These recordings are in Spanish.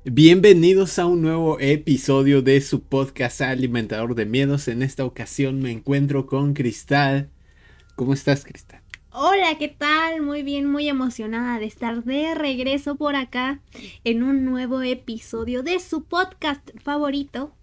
Bienvenidos a un nuevo episodio de su podcast Alimentador de Miedos. En esta ocasión me encuentro con Cristal. ¿Cómo estás, Cristal? Hola, ¿qué tal? Muy bien, muy emocionada de estar de regreso por acá en un nuevo episodio de su podcast favorito.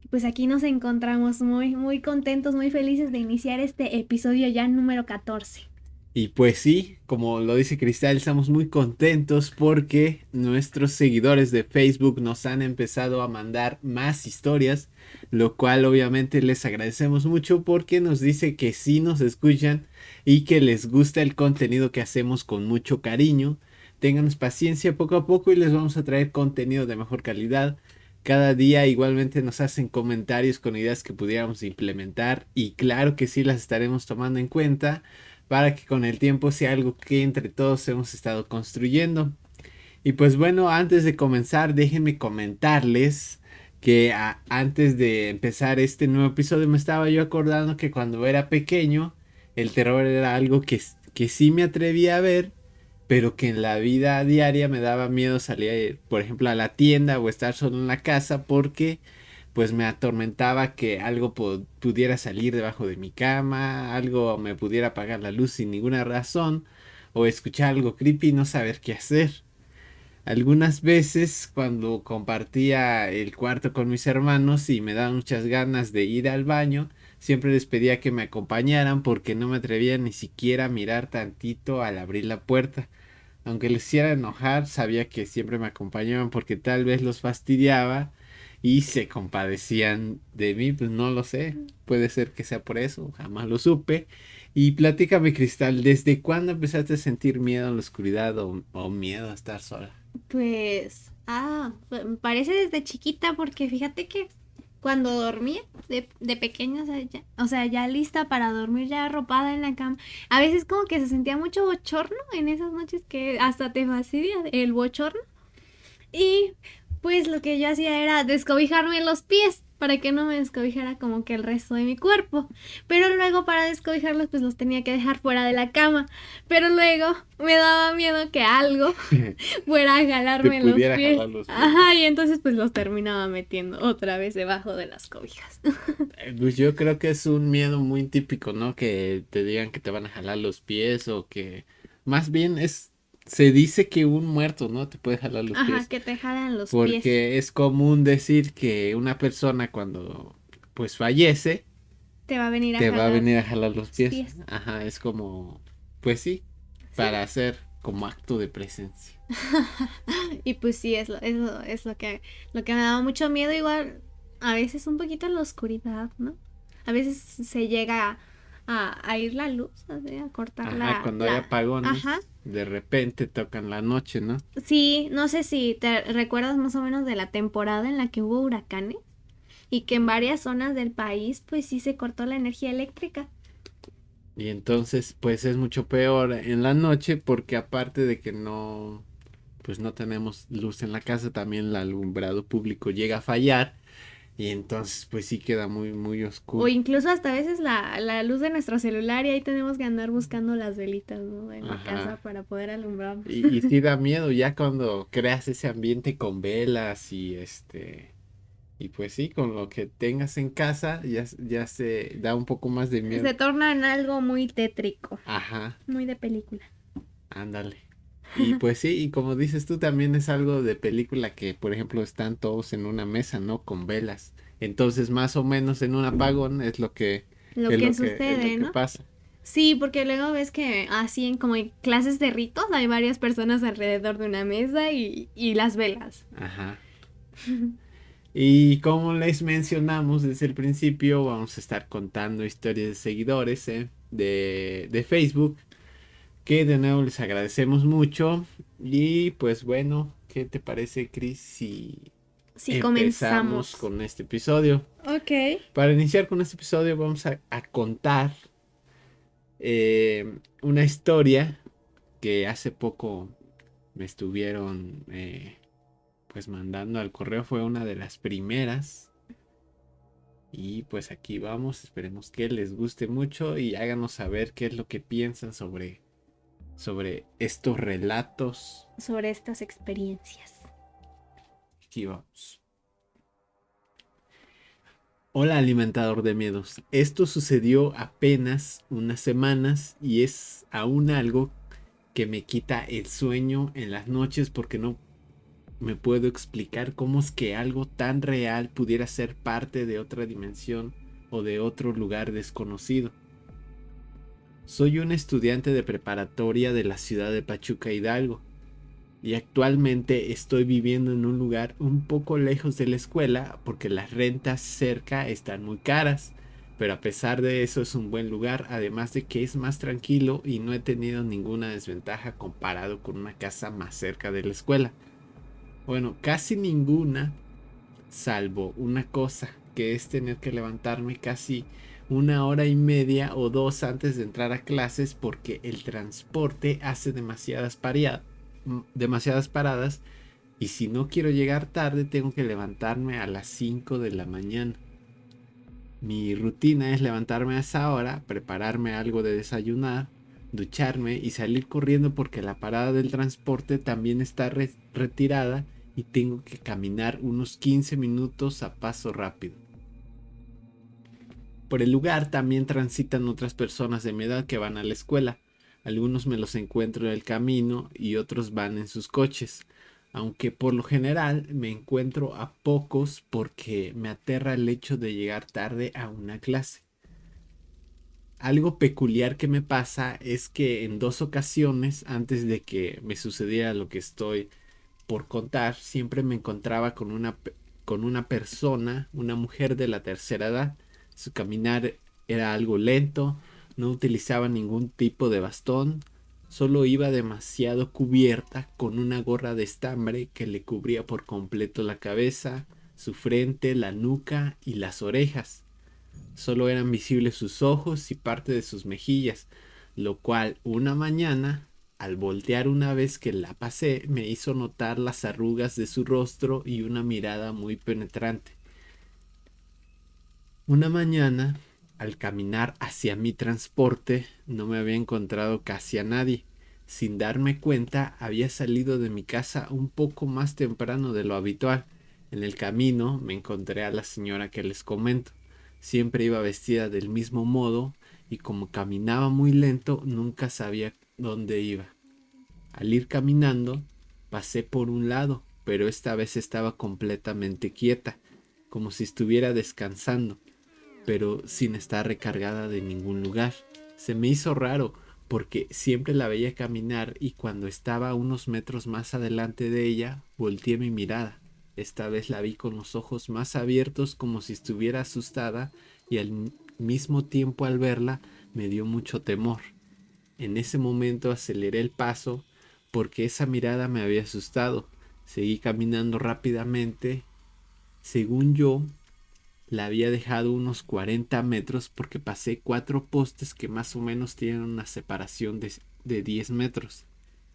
Pues aquí nos encontramos muy contentos, muy felices de iniciar este episodio ya número 14. Y pues sí, como lo dice Cristal, estamos muy contentos porque nuestros seguidores de Facebook nos han empezado a mandar más historias, lo cual obviamente les agradecemos mucho porque nos dice que sí nos escuchan y que les gusta el contenido que hacemos con mucho cariño. Ténganos paciencia poco a poco y les vamos a traer contenido de mejor calidad. Cada día igualmente nos hacen comentarios con ideas que pudiéramos implementar y claro que sí las estaremos tomando en cuenta para que con el tiempo sea algo que entre todos hemos estado construyendo. Y pues bueno, antes de comenzar, déjenme comentarles que antes de empezar este nuevo episodio me estaba yo acordando que cuando era pequeño, el terror era algo que sí me atrevía a ver, pero que en la vida diaria me daba miedo salir, por ejemplo, a la tienda o estar solo en la casa porque pues me atormentaba que algo pudiera salir debajo de mi cama, algo me pudiera apagar la luz sin ninguna razón, o escuchar algo creepy y no saber qué hacer. Algunas veces cuando compartía el cuarto con mis hermanos y me daban muchas ganas de ir al baño, siempre les pedía que me acompañaran porque no me atrevía ni siquiera a mirar tantito al abrir la puerta. Aunque les hiciera enojar, sabía que siempre me acompañaban porque tal vez los fastidiaba y se compadecían de mí, pues no lo sé. Puede ser que sea por eso, jamás lo supe. Y platícame, Cristal, ¿desde cuándo empezaste a sentir miedo a la oscuridad o miedo a estar sola? Me parece desde chiquita porque fíjate que cuando dormía de pequeña, o sea, ya lista para dormir, ya arropada en la cama, a veces como que se sentía mucho bochorno en esas noches que hasta te fastidia el bochorno. Y pues lo que yo hacía era descobijarme en los pies para que no me descobijara como que el resto de mi cuerpo. Pero luego para descobijarlos pues los tenía que dejar fuera de la cama. Pero luego me daba miedo que algo fuera a Te jalarme en los pudiera pies. jalar los pies. Ajá, y entonces pues los terminaba metiendo otra vez debajo de las cobijas. Pues yo creo que es un miedo muy típico, ¿no? Que te digan que te van a jalar los pies o que más bien se dice que un muerto, ¿no? Te puede jalar los Ajá, pies. que te jalan los pies. Porque es común decir que una persona cuando pues fallece Te va a venir a te va a jalar venir a jalar los los pies. pies. Ajá, es como, pues sí, Sí. para hacer como acto de presencia. Y pues sí, es lo que me daba mucho miedo, igual a veces un poquito en la oscuridad, ¿no? A veces se llega a ir la luz, así, a cortar Ajá, cuando hay Ajá. apagones, de repente tocan la noche, ¿no? Sí, no sé si te recuerdas más o menos de la temporada en la que hubo huracanes y que en varias zonas del país pues sí se cortó la energía eléctrica. Y entonces, pues es mucho peor en la noche porque aparte de que no, pues no tenemos luz en la casa, también el alumbrado público llega a fallar y entonces pues sí queda muy O oscuro. incluso hasta a veces la luz de nuestro celular y ahí tenemos que andar buscando las velitas, ¿no? En la casa Ajá. para poder alumbrarnos. Y sí da miedo ya cuando creas ese ambiente con velas y pues sí, con lo que tengas en casa ya se da un poco más de miedo. Se torna en algo muy tétrico, Ajá, muy de película. ándale. Y pues sí, y como dices tú, también es algo de película que, por ejemplo, están todos en una mesa, ¿no? Con velas. Entonces, más o menos en un apagón Lo que es lo sucede, que ¿no? pasa. Sí, porque luego ves que así como en clases de ritos hay varias personas alrededor de una mesa y las velas. Ajá. Y como les mencionamos desde el principio, vamos a estar contando historias de seguidores de Facebook, que de nuevo les agradecemos mucho. Y pues bueno, ¿qué te parece, Chris, si Sí, empezamos comenzamos. con este episodio? Ok. Para iniciar con este episodio vamos a contar una historia que hace poco me estuvieron pues mandando al correo, fue una de las primeras. Y pues aquí vamos, esperemos que les guste mucho y háganos saber qué es lo que piensan sobre estos relatos. Sobre estas experiencias. Aquí vamos. Hola, alimentador de miedos. Esto sucedió apenas unas semanas y es aún algo que me quita el sueño en las noches porque no me puedo explicar cómo es que algo tan real pudiera ser parte de otra dimensión o de otro lugar desconocido. Soy un estudiante de preparatoria de la ciudad de Pachuca, Hidalgo, y actualmente estoy viviendo en un lugar un poco lejos de la escuela porque las rentas cerca están muy caras, pero a pesar de eso es un buen lugar, además de que es más tranquilo y no he tenido ninguna desventaja comparado con una casa más cerca de la escuela. Bueno, casi ninguna, salvo una cosa, que es tener que levantarme casi una hora y media o dos antes de entrar a clases porque el transporte hace demasiadas paradas y si no quiero llegar tarde tengo que levantarme a las 5 de la mañana. Mi rutina es levantarme a esa hora, prepararme algo de desayunar, ducharme y salir corriendo porque la parada del transporte también está retirada y tengo que caminar unos 15 minutos a paso rápido. Por el lugar también transitan otras personas de mi edad que van a la escuela. Algunos me los encuentro en el camino y otros van en sus coches. Aunque por lo general me encuentro a pocos porque me aterra el hecho de llegar tarde a una clase. Algo peculiar que me pasa es que en dos ocasiones antes de que me sucediera lo que estoy por contar, siempre me encontraba con una persona, una mujer de la tercera edad. Su caminar era algo lento, no utilizaba ningún tipo de bastón, solo iba demasiado cubierta con una gorra de estambre que le cubría por completo la cabeza, su frente, la nuca y las orejas. Solo eran visibles sus ojos y parte de sus mejillas, lo cual una mañana, al voltear una vez que la pasé, me hizo notar las arrugas de su rostro y una mirada muy penetrante. Una mañana, al caminar hacia mi transporte, no me había encontrado casi a nadie. Sin darme cuenta, había salido de mi casa un poco más temprano de lo habitual. En el camino me encontré a la señora que les comento. Siempre iba vestida del mismo modo y como caminaba muy lento, nunca sabía dónde iba. Al ir caminando, pasé por un lado, pero esta vez estaba completamente quieta, como si estuviera descansando, pero sin estar recargada de ningún lugar. Se me hizo raro porque siempre la veía caminar y cuando estaba unos metros más adelante de ella, volteé mi mirada. Esta vez la vi con los ojos más abiertos como si estuviera asustada y al mismo tiempo al verla me dio mucho temor. En ese momento aceleré el paso porque esa mirada me había asustado. Seguí caminando rápidamente. Según yo, la había dejado unos 40 metros porque pasé cuatro postes que más o menos tienen una separación de 10 metros.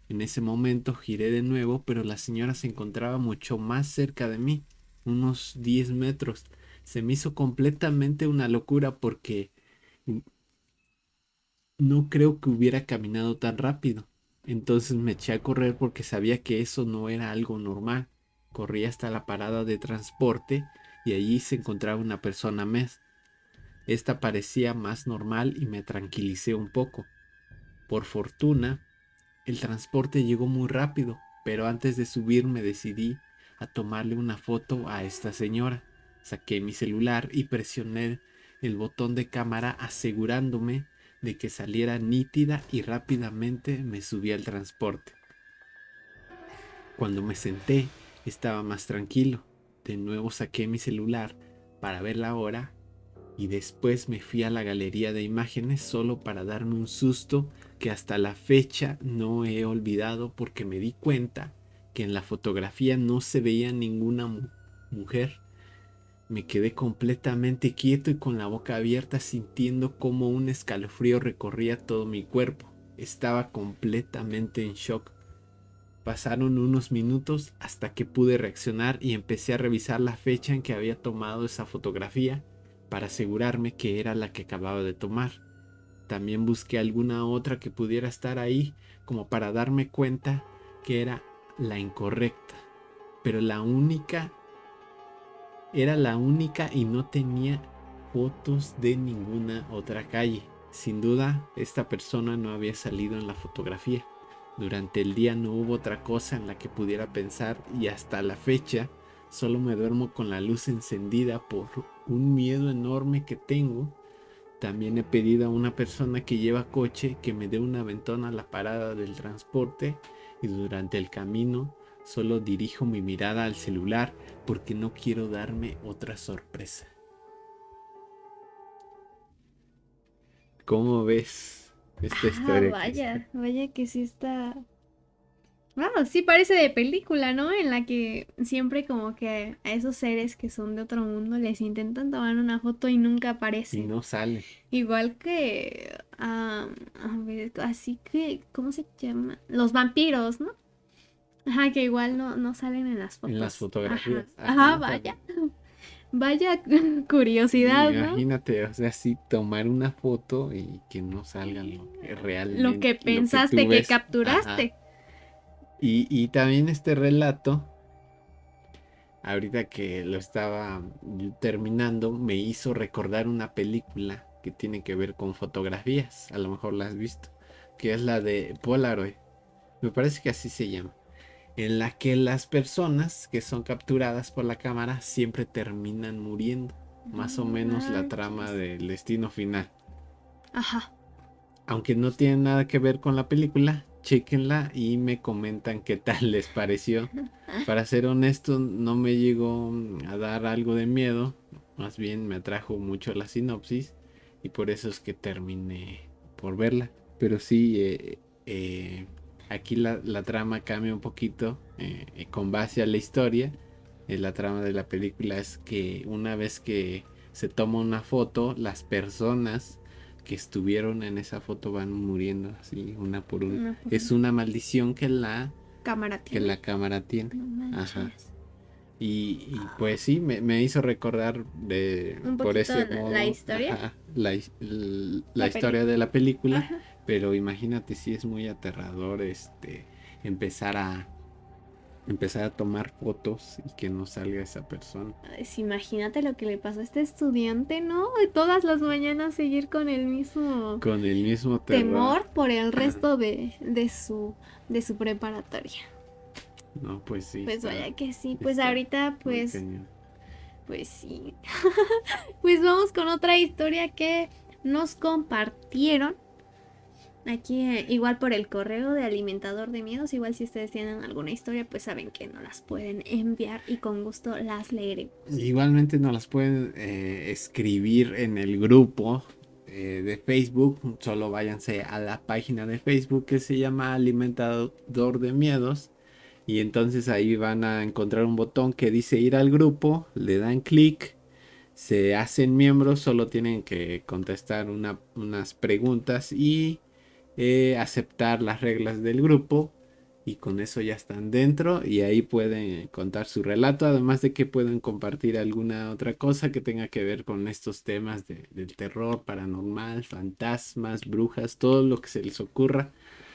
En ese momento giré de nuevo, pero la señora se encontraba mucho más cerca de mí, unos 10 metros. Se me hizo completamente una locura porque no creo que hubiera caminado tan rápido. Entonces me eché a correr porque sabía que eso no era algo normal. Corrí hasta la parada de transporte y allí se encontraba una persona más. Esta parecía más normal y me tranquilicé un poco. Por fortuna, el transporte llegó muy rápido, pero antes de subirme decidí a tomarle una foto a esta señora. Saqué mi celular y presioné el botón de cámara asegurándome de que saliera nítida y rápidamente me subí al transporte. Cuando me senté estaba más tranquilo. De nuevo saqué mi celular para ver la hora y después me fui a la galería de imágenes solo para darme un susto que hasta la fecha no he olvidado porque me di cuenta que en la fotografía no se veía ninguna mujer. Me quedé completamente quieto y con la boca abierta sintiendo como un escalofrío recorría todo mi cuerpo. Estaba completamente en shock. Pasaron unos minutos hasta que pude reaccionar y empecé a revisar la fecha en que había tomado esa fotografía para asegurarme que era la que acababa de tomar. También busqué alguna otra que pudiera estar ahí como para darme cuenta que era la incorrecta. pero era la única y no tenía fotos de ninguna otra calle. Sin duda, esta persona no había salido en la fotografía. Durante el día no hubo otra cosa en la que pudiera pensar y hasta la fecha solo me duermo con la luz encendida por un miedo enorme que tengo. También he pedido a una persona que lleva coche que me dé un aventón a la parada del transporte y durante el camino solo dirijo mi mirada al celular porque no quiero darme otra sorpresa. ¿Cómo ves esta historia? Vaya que sí está... Bueno, sí parece de película, ¿no? En la que siempre como que a esos seres que son de otro mundo les intentan tomar una foto y nunca Y aparecen. no sale. Igual que... a ver, así que... ¿Cómo se llama? Los vampiros, ¿no? Ajá, que igual no salen en las fotos. En las fotografías. Ajá, vaya. Vaya curiosidad, ¿no? Imagínate, o sea, sí, tomar una foto y que no salga lo que realmente... Lo que pensaste lo tú que ves. capturaste. Ajá. Y también este relato, ahorita que lo estaba terminando, me hizo recordar una película que tiene que ver con fotografías. A lo mejor la has visto. Que es la de Polaroid. Me parece que así se llama. En la que las personas que son capturadas por la cámara siempre terminan muriendo. Más o menos la trama del Destino Final. Ajá. Aunque no tiene nada que ver con la película, chéquenla y me comentan qué tal les pareció. Para ser honesto, no me llegó a dar algo de miedo. Más bien me atrajo mucho la sinopsis. Y por eso es que terminé por verla. Pero sí, aquí la trama cambia un poquito con base a la historia. La trama de la película es que una vez que se toma una foto, las personas que estuvieron en esa foto van muriendo así una por una. Es una maldición que la cámara tiene. No Ajá. Y pues sí, me hizo recordar por ese modo la historia. ajá, la historia de la película. Ajá. Pero imagínate, sí es muy aterrador empezar a tomar fotos y que no salga esa persona. Pues imagínate lo que le pasó a este estudiante, ¿no? De todas las mañanas seguir con el mismo temor por el resto de su preparatoria. No, pues sí. Pues vaya que sí. Pues ahorita, pues sí. Pues vamos con otra historia que nos compartieron. Aquí igual por el correo de Alimentador de Miedos. Igual si ustedes tienen alguna historia, pues saben que nos las pueden enviar y con gusto las leeremos. Igualmente nos las pueden escribir en el grupo de Facebook. Solo váyanse a la página de Facebook que se llama Alimentador de Miedos. Y entonces ahí van a encontrar un botón que dice ir al grupo. Le dan clic. Se hacen miembros. Solo tienen que contestar unas preguntas y aceptar las reglas del grupo. Y con eso ya están dentro. Y ahí pueden contar su relato. Además de que pueden compartir alguna otra cosa que tenga que ver con estos temas del terror, paranormal, fantasmas, brujas. Todo lo que se les ocurra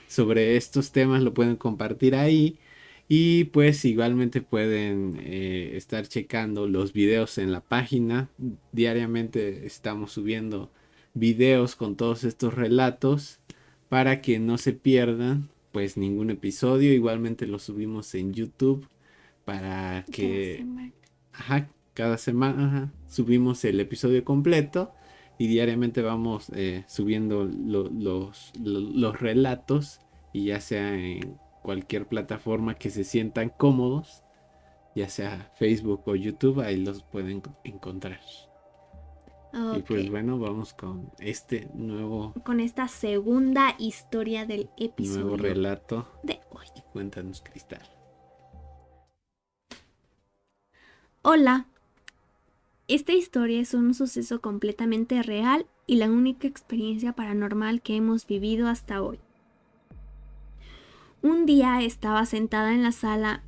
sobre estos temas lo pueden compartir ahí. Y pues igualmente pueden estar checando los videos en la página. Diariamente estamos subiendo videos con todos estos relatos para que no se pierdan pues ningún episodio. Igualmente lo subimos en YouTube para que cada semana subimos el episodio completo y diariamente vamos subiendo los relatos, y ya sea en cualquier plataforma que se sientan cómodos, ya sea Facebook o YouTube, ahí los pueden encontrar. Okay. Y pues bueno, vamos con esta segunda historia del episodio. Nuevo relato de hoy. Cuéntanos, Cristal. Hola. Esta historia es un suceso completamente real y la única experiencia paranormal que hemos vivido hasta hoy. Un día estaba sentada en la sala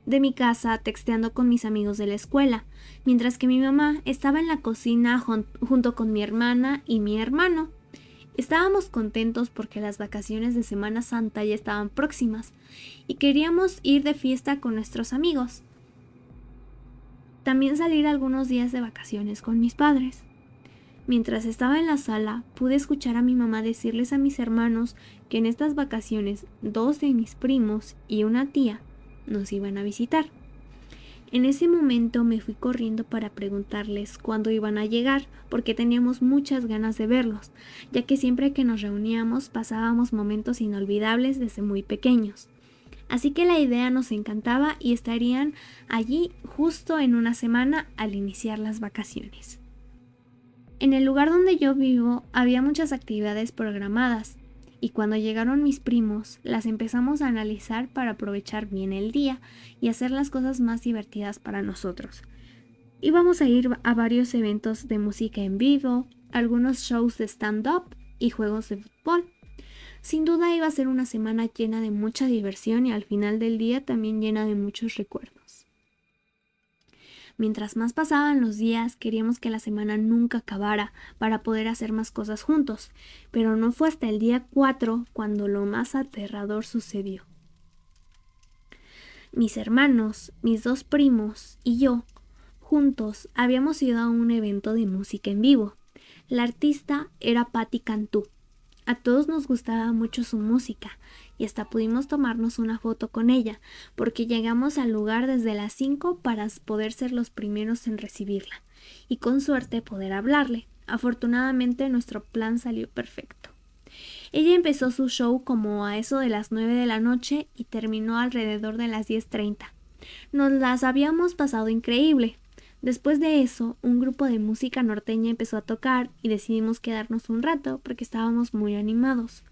de mi casa texteando con mis amigos de la escuela, mientras que mi mamá estaba en la cocina junto con mi hermana y mi hermano. Estábamos contentos porque las vacaciones de Semana Santa ya estaban próximas y queríamos ir de fiesta con nuestros amigos. también salir algunos días de vacaciones con mis padres. Mientras estaba en la sala, pude escuchar a mi mamá decirles a mis hermanos que en estas vacaciones 2 de mis primos y una tía nos iban a visitar. En ese momento me fui corriendo para preguntarles cuándo iban a llegar, porque teníamos muchas ganas de verlos, ya que siempre que nos reuníamos pasábamos momentos inolvidables desde muy pequeños. Así que la idea nos encantaba y estarían allí justo en una semana al iniciar las vacaciones. En el lugar donde yo vivo había muchas actividades programadas, y cuando llegaron mis primos las empezamos a analizar para aprovechar bien el día y hacer las cosas más divertidas para nosotros. Íbamos a ir a varios eventos de música en vivo, algunos shows de stand-up y juegos de fútbol. Sin duda iba a ser una semana llena de mucha diversión y al final del día también llena de muchos recuerdos. Mientras más pasaban los días, queríamos que la semana nunca acabara para poder hacer más cosas juntos, pero no fue hasta el día 4 cuando lo más aterrador sucedió. Mis hermanos, mis 2 primos y yo, juntos, habíamos ido a un evento de música en vivo. La artista era Patti Cantú. A todos nos gustaba mucho su música y hasta pudimos tomarnos una foto con ella, porque llegamos al lugar desde las 5 para poder ser los primeros en recibirla y con suerte poder hablarle. Afortunadamente nuestro plan salió perfecto. Ella empezó su show como a eso de las 9 de la noche y terminó alrededor de las 10:30. Nos las habíamos pasado increíble. Después de eso, un grupo de música norteña empezó a tocar y decidimos quedarnos un rato porque estábamos muy animados.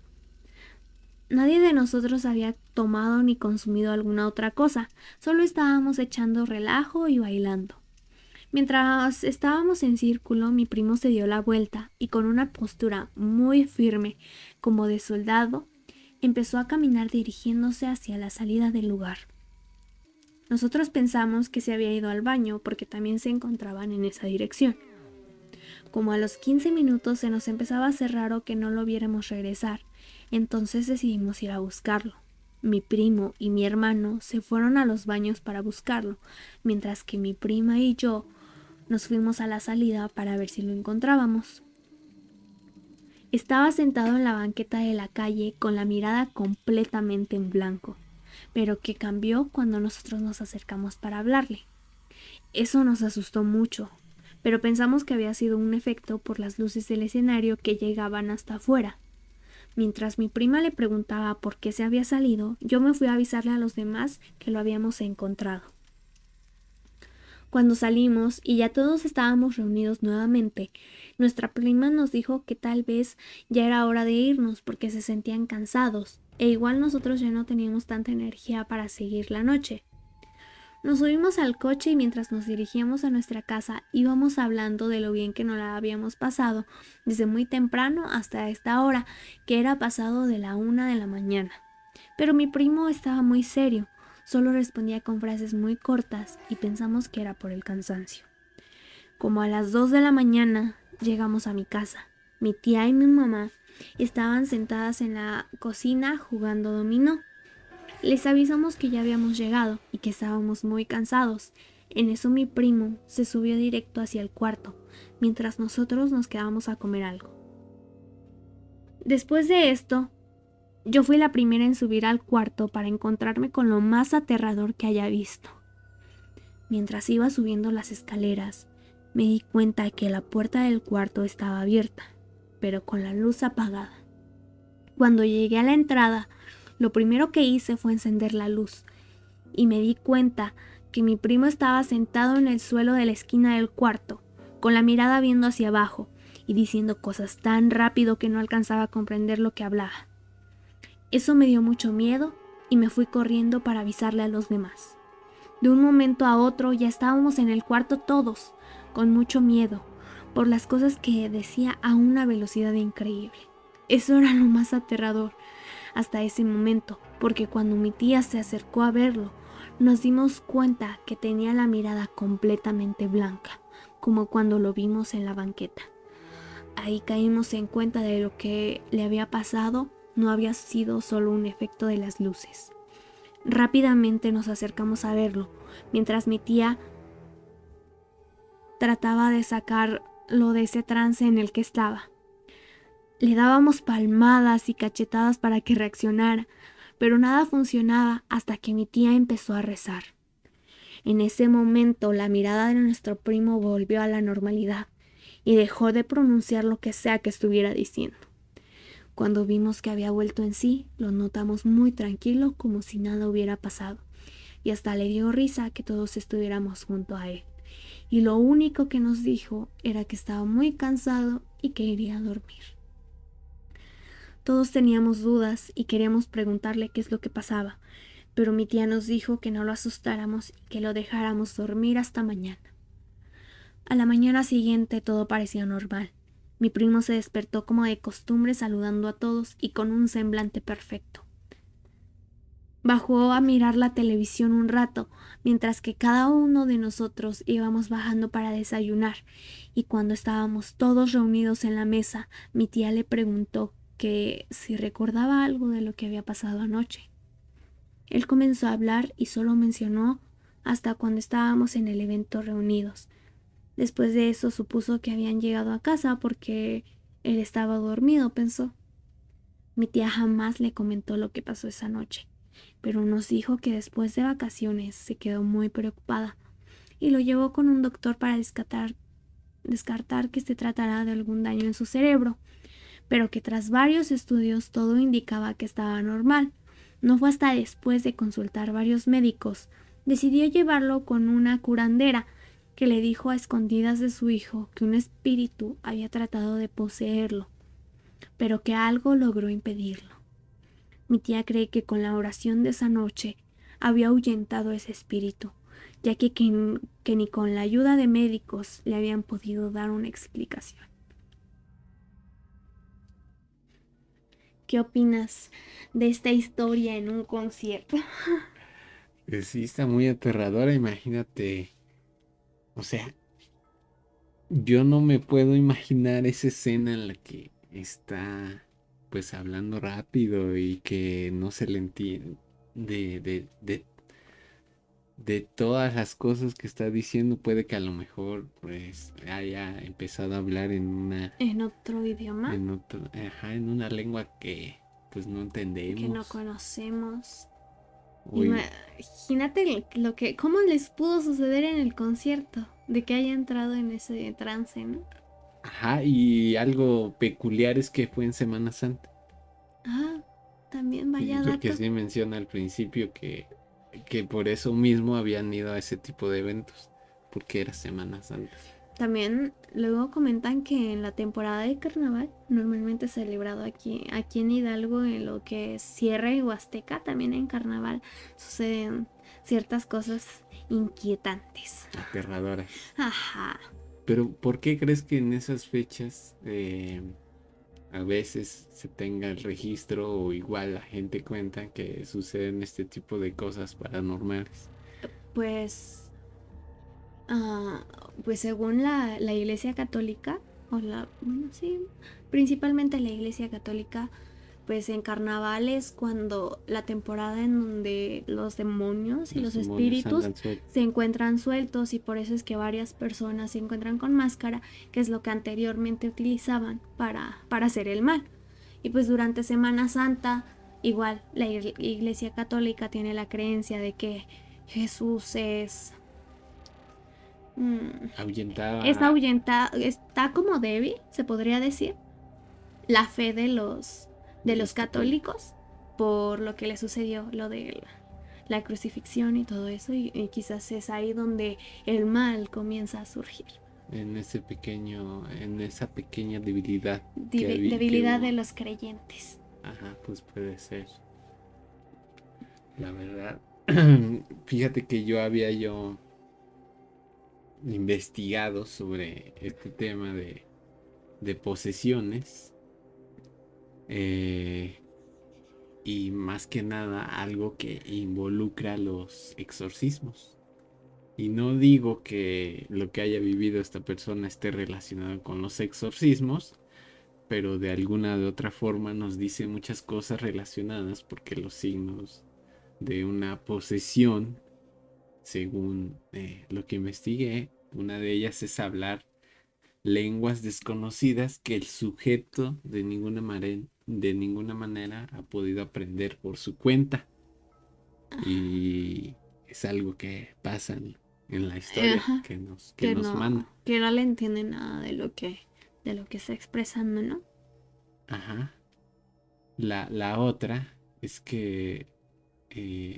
Nadie de nosotros había tomado ni consumido alguna otra cosa, solo estábamos echando relajo y bailando. Mientras estábamos en círculo, mi primo se dio la vuelta y con una postura muy firme, como de soldado, empezó a caminar dirigiéndose hacia la salida del lugar. Nosotros pensamos que se había ido al baño porque también se encontraban en esa dirección. Como a los 15 minutos se nos empezaba a hacer raro que no lo viéramos regresar, entonces decidimos ir a buscarlo. Mi primo y mi hermano se fueron a los baños para buscarlo, mientras que mi prima y yo nos fuimos a la salida para ver si lo encontrábamos. Estaba sentado en la banqueta de la calle con la mirada completamente en blanco, pero que cambió cuando nosotros nos acercamos para hablarle. Eso nos asustó mucho, pero pensamos que había sido un efecto por las luces del escenario que llegaban hasta afuera. Mientras mi prima le preguntaba por qué se había salido, yo me fui a avisarle a los demás que lo habíamos encontrado. Cuando salimos y ya todos estábamos reunidos nuevamente, nuestra prima nos dijo que tal vez ya era hora de irnos porque se sentían cansados, e igual nosotros ya no teníamos tanta energía para seguir la noche. Nos subimos al coche y mientras nos dirigíamos a nuestra casa íbamos hablando de lo bien que nos la habíamos pasado desde muy temprano hasta esta hora, que era pasado de la 1 de la mañana. Pero mi primo estaba muy serio, solo respondía con frases muy cortas y pensamos que era por el cansancio. Como a las 2 de la mañana llegamos a mi casa. Mi tía y mi mamá estaban sentadas en la cocina jugando dominó. Les avisamos que ya habíamos llegado y que estábamos muy cansados. En eso mi primo se subió directo hacia el cuarto, mientras nosotros nos quedábamos a comer algo. Después de esto, yo fui la primera en subir al cuarto para encontrarme con lo más aterrador que haya visto. Mientras iba subiendo las escaleras, me di cuenta de que la puerta del cuarto estaba abierta, pero con la luz apagada. Cuando llegué a la entrada, lo primero que hice fue encender la luz y me di cuenta que mi primo estaba sentado en el suelo de la esquina del cuarto, con la mirada viendo hacia abajo y diciendo cosas tan rápido que no alcanzaba a comprender lo que hablaba. Eso me dio mucho miedo y me fui corriendo para avisarle a los demás. De un momento a otro ya estábamos en el cuarto todos, con mucho miedo, por las cosas que decía a una velocidad increíble. Eso era lo más aterrador hasta ese momento, porque cuando mi tía se acercó a verlo, nos dimos cuenta que tenía la mirada completamente blanca, como cuando lo vimos en la banqueta. Ahí caímos en cuenta de lo que le había pasado no había sido solo un efecto de las luces. Rápidamente nos acercamos a verlo, mientras mi tía trataba de sacarlo de ese trance en el que estaba. Le dábamos palmadas y cachetadas para que reaccionara, pero nada funcionaba hasta que mi tía empezó a rezar. En ese momento la mirada de nuestro primo volvió a la normalidad y dejó de pronunciar lo que sea que estuviera diciendo. Cuando vimos que había vuelto en sí, lo notamos muy tranquilo, como si nada hubiera pasado, y hasta le dio risa que todos estuviéramos junto a él. Y lo único que nos dijo era que estaba muy cansado y que iría a dormir. Todos teníamos dudas y queríamos preguntarle qué es lo que pasaba, pero mi tía nos dijo que no lo asustáramos y que lo dejáramos dormir hasta mañana. A la mañana siguiente todo parecía normal. Mi primo se despertó como de costumbre saludando a todos y con un semblante perfecto. Bajó a mirar la televisión un rato, mientras que cada uno de nosotros íbamos bajando para desayunar, y cuando estábamos todos reunidos en la mesa, mi tía le preguntó que si recordaba algo de lo que había pasado anoche. Él comenzó a hablar y solo mencionó hasta cuando estábamos en el evento reunidos. Después de eso supuso que habían llegado a casa porque él estaba dormido, pensó. Mi tía jamás le comentó lo que pasó esa noche, pero nos dijo que después de vacaciones se quedó muy preocupada y lo llevó con un doctor para descartar que se tratara de algún daño en su cerebro, pero que tras varios estudios todo indicaba que estaba normal. No fue hasta después de consultar varios médicos, decidió llevarlo con una curandera que le dijo a escondidas de su hijo que un espíritu había tratado de poseerlo, pero que algo logró impedirlo. Mi tía cree que con la oración de esa noche había ahuyentado ese espíritu, ya que ni con la ayuda de médicos le habían podido dar una explicación. ¿Qué opinas de esta historia en un concierto? Pues sí, está muy aterradora, imagínate. O sea, yo no me puedo imaginar esa escena en la que está pues hablando rápido y que no se le entiende de todas las cosas que está diciendo. Puede que a lo mejor pues haya empezado a hablar ¿En otro idioma? en una lengua que pues no Que no entendemos. conocemos. Uy, Imagínate cómo les pudo suceder en el concierto, de que haya entrado en ese trance, ¿no? ajá, y algo peculiar es que fue en Semana Santa. Ah, también Sí, vaya porque dato. sí menciona al principio que por eso mismo habían ido a ese tipo de eventos, porque era Semana Santa. También luego comentan que en la temporada de carnaval, normalmente celebrado aquí en Hidalgo, en lo que es Sierra y Huasteca, también en carnaval suceden ciertas cosas inquietantes. Aterradoras. Ajá. Pero ¿por qué crees que en esas fechas a veces se tenga el registro o igual la gente cuenta que suceden este tipo de cosas paranormales? Pues, ah, pues según la Iglesia Católica, bueno, sí, principalmente la Iglesia Católica, pues en carnaval es cuando la temporada en donde los demonios y Los los demonios espíritus andan sueltos. se encuentran sueltos, y por eso es que varias personas se encuentran con máscara, que es lo que anteriormente utilizaban para hacer el mal. Y pues durante Semana Santa, igual la Iglesia Católica tiene la creencia de que Jesús es Ahuyentaba. ahuyentado, está como débil, se podría decir, la fe De de los los católicos. católicos por lo que le sucedió, lo de la crucifixión y todo eso, y quizás es ahí donde el mal comienza a surgir. En esa pequeña debilidad que Debilidad de hubo. los creyentes. Ajá, pues puede ser. La verdad. Fíjate que yo investigado sobre este tema de posesiones. eh, y más que nada algo que involucra los exorcismos. Y no digo que lo que haya vivido esta persona esté relacionado con los exorcismos, pero de alguna de otra forma nos dice muchas cosas relacionadas, porque los signos de una posesión, según lo que investigué, Una de ellas es hablar lenguas desconocidas que el sujeto de ninguna manera ha podido aprender por su cuenta. Y es algo que pasa en la historia Ajá, que nos manda. que no le entiende nada de lo que está expresando, ¿no? Ajá. La otra es que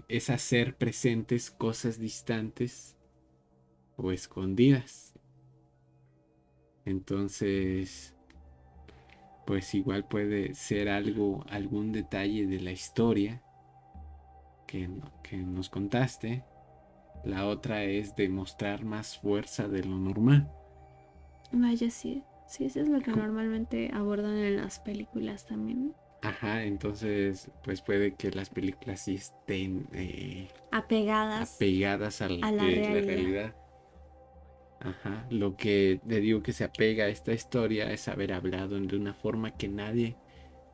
es hacer presentes cosas distantes o escondidas. Entonces, pues igual puede ser algún detalle de la historia que nos contaste. La otra es demostrar más fuerza de lo normal. Vaya, sí, sí, eso es lo que Co- normalmente abordan en las películas también, ¿no? Ajá, entonces pues puede que las películas sí estén Apegadas apegadas a la la realidad. realidad. Ajá, lo que le digo que se apega a esta historia es haber hablado de una forma que nadie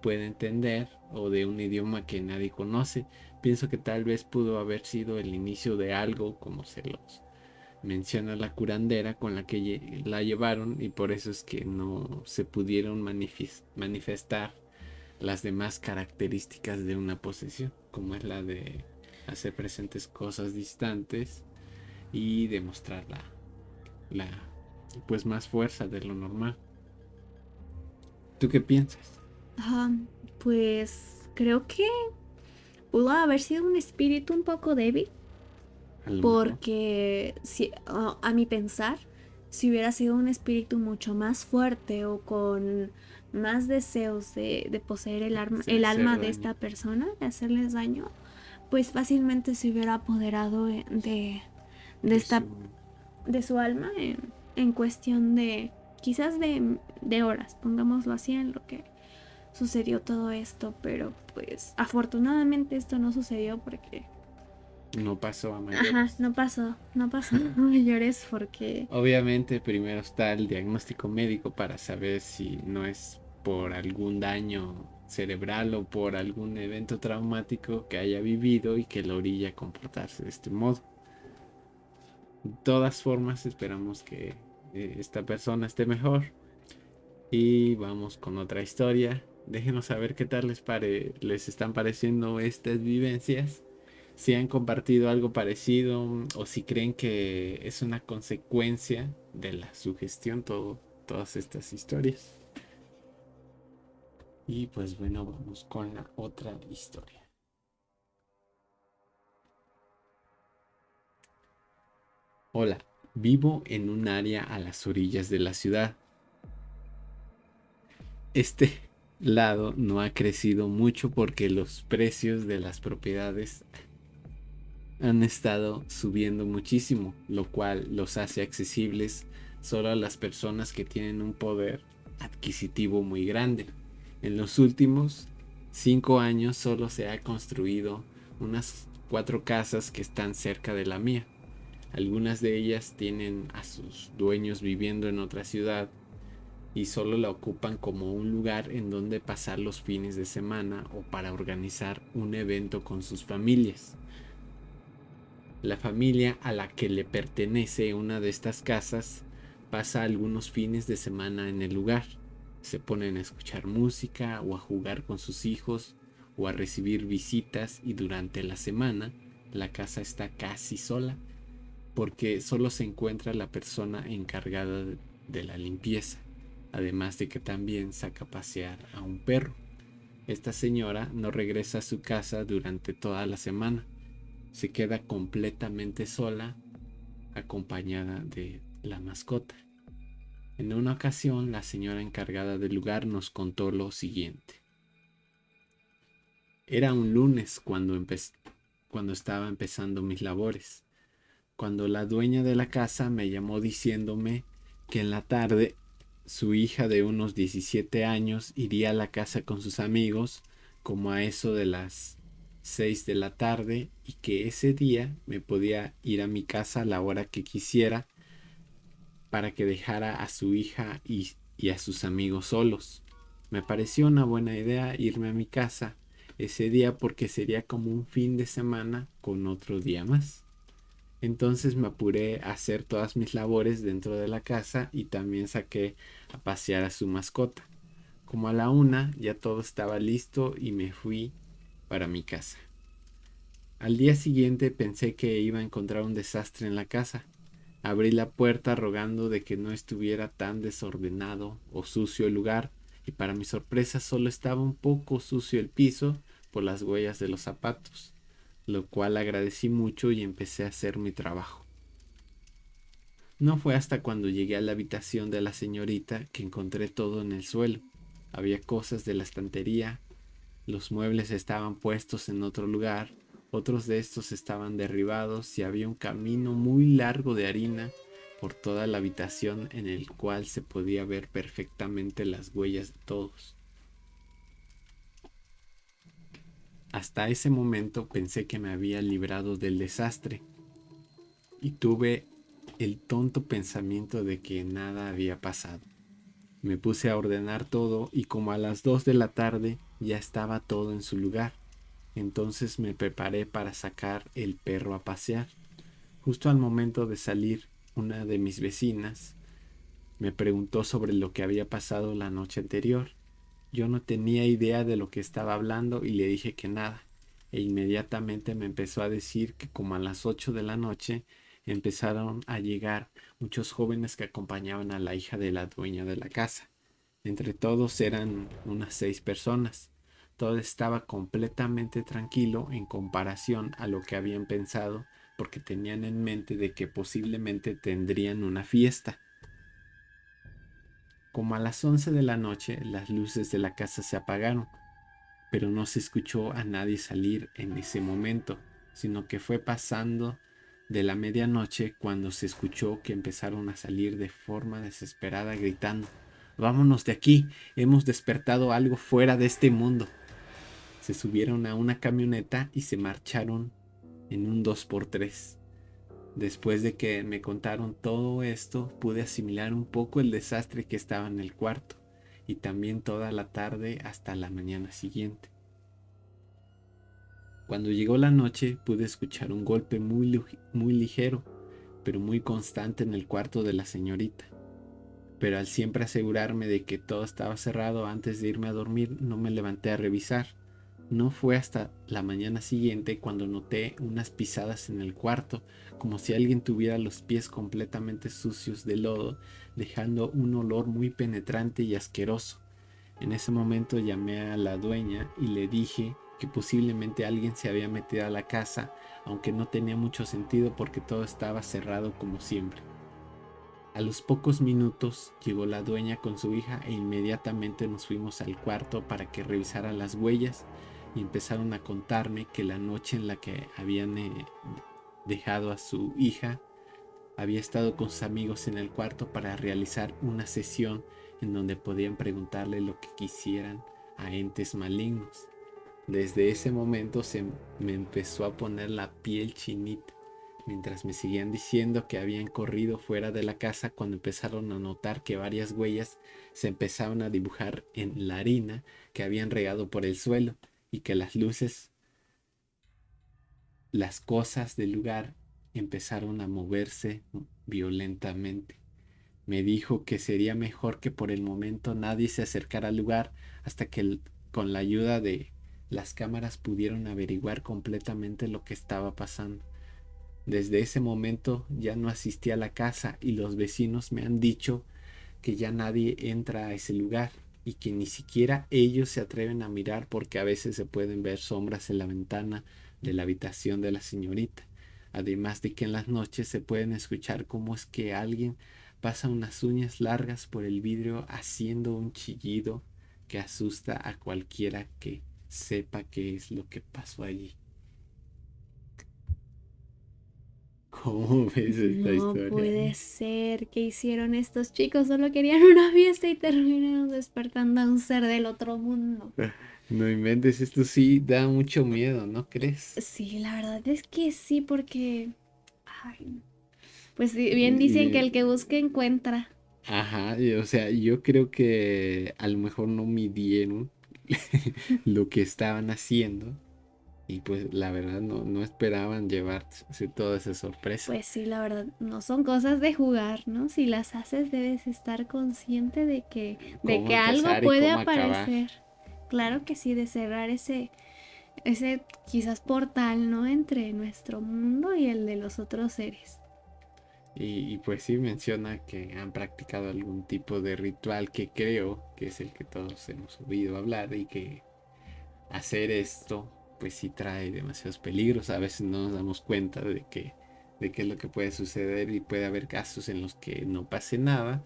puede entender o de un idioma que nadie conoce. Pienso que tal vez pudo haber sido el inicio de algo, como se los menciona la curandera con la que la llevaron, y por eso es que no se pudieron manifestar las demás características de una posesión, como es la de hacer presentes cosas distantes y demostrar la pues más fuerza de lo normal. ¿Tú qué piensas? Ajá, pues creo que pudo haber sido un espíritu un poco débil, A lo mejor. porque si, a mi pensar, si hubiera sido un espíritu mucho más fuerte o con más deseos de poseer De el hacer alma de daño. esta persona, de hacerles daño, pues fácilmente se hubiera apoderado de De esta, su. de su alma en cuestión de quizás de horas, pongámoslo así, en lo que sucedió todo esto, pero pues afortunadamente esto no sucedió porque No pasó a ajá, mayores. no pasó, no pasó a mayores porque Obviamente primero está el diagnóstico médico para saber si no es por algún daño cerebral o por algún evento traumático que haya vivido y que lo orilla a comportarse de este modo. De todas formas, esperamos que esta persona esté mejor. Y vamos con otra historia. Déjenos saber qué tal les están pareciendo estas vivencias. Si han compartido algo parecido o si creen que es una consecuencia de la sugestión todas estas historias. Y pues bueno, vamos con la otra historia. Hola, vivo en un área a las orillas de la ciudad. Este lado no ha crecido mucho porque los precios de las propiedades han estado subiendo muchísimo, lo cual los hace accesibles solo a las personas que tienen un poder adquisitivo muy grande. En los últimos 5 años solo se ha construido unas 4 casas que están cerca de la mía. Algunas de ellas tienen a sus dueños viviendo en otra ciudad y solo la ocupan como un lugar en donde pasar los fines de semana o para organizar un evento con sus familias. La familia a la que le pertenece una de estas casas pasa algunos fines de semana en el lugar. Se ponen a escuchar música o a jugar con sus hijos o a recibir visitas, y durante la semana la casa está casi sola porque solo se encuentra la persona encargada de la limpieza, además de que también saca a pasear a un perro. Esta señora no regresa a su casa durante toda la semana. Se queda completamente sola, acompañada de la mascota. En una ocasión, la señora encargada del lugar nos contó lo siguiente. Era un lunes cuando estaba empezando mis labores, cuando la dueña de la casa me llamó diciéndome que en la tarde su hija de unos 17 años iría a la casa con sus amigos como a eso de las 6 de la tarde, y que ese día me podía ir a mi casa a la hora que quisiera para que dejara a su hija y a sus amigos solos. Me pareció una buena idea irme a mi casa ese día porque sería como un fin de semana con otro día más. Entonces me apuré a hacer todas mis labores dentro de la casa y también saqué a pasear a su mascota. Como a la 1 ya todo estaba listo y me fui para mi casa. Al día siguiente pensé que iba a encontrar un desastre en la casa. Abrí la puerta rogando de que no estuviera tan desordenado o sucio el lugar, y para mi sorpresa solo estaba un poco sucio el piso por las huellas de los zapatos, lo cual agradecí mucho y empecé a hacer mi trabajo. No fue hasta cuando llegué a la habitación de la señorita que encontré todo en el suelo. Había cosas de la estantería, los muebles estaban puestos en otro lugar, otros de estos estaban derribados y había un camino muy largo de harina por toda la habitación en el cual se podía ver perfectamente las huellas de todos. Hasta ese momento pensé que me había librado del desastre y tuve el tonto pensamiento de que nada había pasado. Me puse a ordenar todo y como a las 2 de la tarde ya estaba todo en su lugar. Entonces me preparé para sacar el perro a pasear. Justo al momento de salir, una de mis vecinas me preguntó sobre lo que había pasado la noche anterior. Yo no tenía idea de lo que estaba hablando y le dije que nada. E inmediatamente me empezó a decir que como a las 8 de la noche empezaron a llegar muchos jóvenes que acompañaban a la hija de la dueña de la casa. Entre todos eran unas 6 personas. Todo estaba completamente tranquilo en comparación a lo que habían pensado, porque tenían en mente de que posiblemente tendrían una fiesta. Como a las 11 de la noche, las luces de la casa se apagaron, pero no se escuchó a nadie salir en ese momento, sino que fue pasando de la medianoche cuando se escuchó que empezaron a salir de forma desesperada gritando: "Vámonos de aquí, hemos despertado algo fuera de este mundo". Se subieron a una camioneta y se marcharon en un 2x3. Después de que me contaron todo esto, pude asimilar un poco el desastre que estaba en el cuarto, y también toda la tarde hasta la mañana siguiente. Cuando llegó la noche, pude escuchar un golpe muy ligero, pero muy constante en el cuarto de la señorita. Pero al siempre asegurarme de que todo estaba cerrado antes de irme a dormir, no me levanté a revisar. No fue hasta la mañana siguiente cuando noté unas pisadas en el cuarto, como si alguien tuviera los pies completamente sucios de lodo, dejando un olor muy penetrante y asqueroso. En ese momento llamé a la dueña y le dije que posiblemente alguien se había metido a la casa, aunque no tenía mucho sentido porque todo estaba cerrado como siempre. A los pocos minutos llegó la dueña con su hija e inmediatamente nos fuimos al cuarto para que revisara las huellas, y empezaron a contarme que la noche en la que habían dejado a su hija, había estado con sus amigos en el cuarto para realizar una sesión en donde podían preguntarle lo que quisieran a entes malignos. Desde ese momento se me empezó a poner la piel chinita, mientras me seguían diciendo que habían corrido fuera de la casa cuando empezaron a notar que varias huellas se empezaban a dibujar en la harina que habían regado por el suelo, y que las luces, las cosas del lugar empezaron a moverse violentamente. Me dijo que sería mejor que por el momento nadie se acercara al lugar hasta que con la ayuda de las cámaras pudieron averiguar completamente lo que estaba pasando. Desde ese momento ya no asistí a la casa y los vecinos me han dicho que ya nadie entra a ese lugar y que ni siquiera ellos se atreven a mirar porque a veces se pueden ver sombras en la ventana de la habitación de la señorita. Además de que en las noches se pueden escuchar cómo es que alguien pasa unas uñas largas por el vidrio haciendo un chillido que asusta a cualquiera que sepa qué es lo que pasó allí. ¿Cómo ves esta No historia? puede ser. ¿Qué hicieron estos chicos? Solo querían una fiesta y terminaron despertando a un ser del otro mundo. No inventes, esto sí da mucho miedo, ¿no crees? Sí, la verdad es que sí, porque... Ay, pues sí, bien dicen que Y, el que busca encuentra. ajá, o sea, yo creo que a lo mejor no midieron lo que estaban haciendo, Y pues la verdad no esperaban llevarse toda esa sorpresa. Pues sí, la verdad, no son cosas de jugar, ¿no? Si las haces debes estar consciente de Cómo que algo empezar y puede cómo acabar. aparecer. Claro que sí, de cerrar ese quizás portal, ¿no? Entre nuestro mundo y el de los otros seres. Y pues sí menciona que han practicado algún tipo de ritual que creo que es el que todos hemos oído hablar y que hacer esto pues sí trae demasiados peligros. A veces no nos damos cuenta de qué es lo que puede suceder y puede haber casos en los que no pase nada,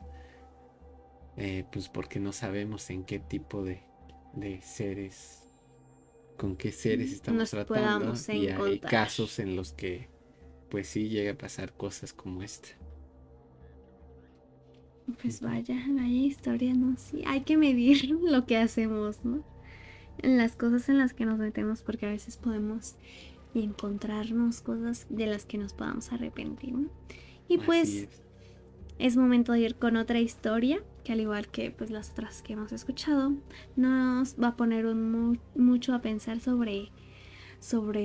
pues porque no sabemos en qué tipo de seres, con qué seres estamos Nos tratando podamos y hay encontrar. casos en los que pues sí llega a pasar cosas como esta. Pues Ujú. vaya historia, ¿no? Sí, hay que medir lo que hacemos, ¿no? En las cosas en las que nos metemos, porque a veces podemos encontrarnos cosas de las que nos podamos arrepentir, ¿no? Y Así pues es. es momento de ir con otra historia, que al igual que pues las otras que hemos escuchado, nos va a poner mucho a pensar sobre